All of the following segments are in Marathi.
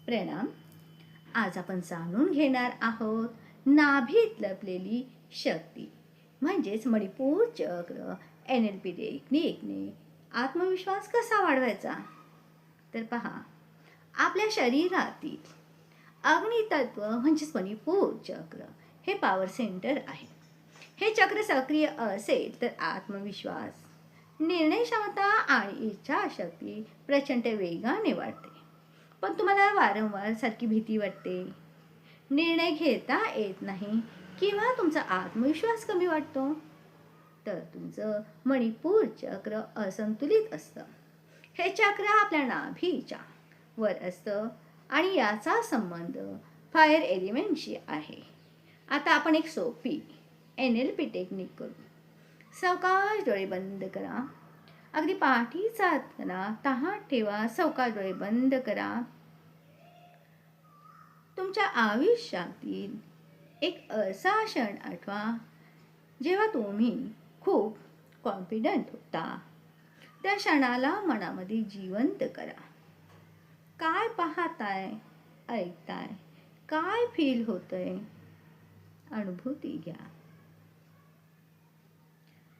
प्रणाम. आज आपण जाणून घेणार आहोत नाभीत लपलेली शक्ती म्हणजेच मणिपूर चक्र. NLP टेक्निकने आत्मविश्वास कसा वाढवायचा. तर पहा, आपल्या शरीरातील अग्नितत्व म्हणजेच मणिपूर चक्र हे पॉवर सेंटर आहे. हे चक्र सक्रिय असेल तर आत्मविश्वास, निर्णय क्षमता आणि इच्छाशक्ती प्रचंड वेगाने वाढते. पण तुम्हाला वारंवार सारखी भीती वाटते, निर्णय घेता येत नाही किंवा तुमचा आत्मविश्वास कमी वाटतो, तर तुमचं मणिपूर चक्र असंतुलित असतं. हे चक्र आपल्या नाभीच्या वर असतं आणि याचा संबंध फायर एलिमेंटशी आहे. आता आपण एक सोपी NLP टेक्निक करू. सावकाश डोळे बंद करा. अगदी पाठीचा करा, ताठ ठेवा. सावकाश डोळे बंद करा. तुमच्या आयुष्यातील एक असा क्षण आठवा जेव्हा तुम्ही खूप कॉन्फिडंट होता. त्या क्षणाला मनामध्ये जिवंत करा. काय पाहताय, ऐकताय, काय फील होतंय, अनुभूती घ्या.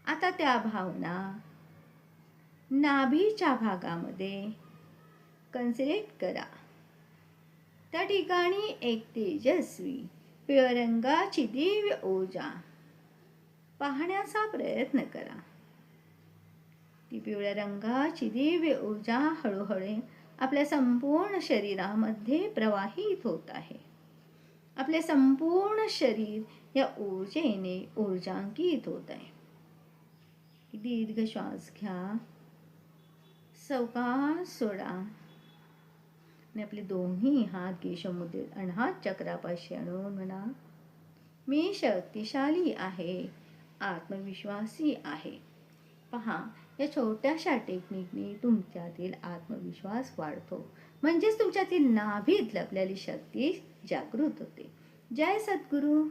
आता त्या भावना नाभीच्या भागामध्ये कन्सन्ट्रेट करा. त्या ठिकाणी एक तेजस्वी पिवळ्या रंगाची दिव्य ऊर्जा पाहण्याचा प्रयत्न करा. ती पिवळ्या रंगाची दिव्य ऊर्जा हळूहळू आपल्या संपूर्ण शरीरामध्ये प्रवाहित होत आहे. आपले संपूर्ण शरीर या ऊर्जेने ऊर्जांकित होत आहे. दीर्घ श्वास घ्या, सावकाश सोडा आणि आपले दोन्ही हात केशमुद्रेत अनाहत चक्रापाशी आणून म्हणा, मी शक्तिशाली आहे, आत्मविश्वासी आहे. पहा, या छोट्याशा टेक्निकने तुमच्यातील आत्मविश्वास वाढतो, म्हणजेच तुमच्यातील नाभीत लपलेली शक्ती जागृत होते. जय सद्गुरू.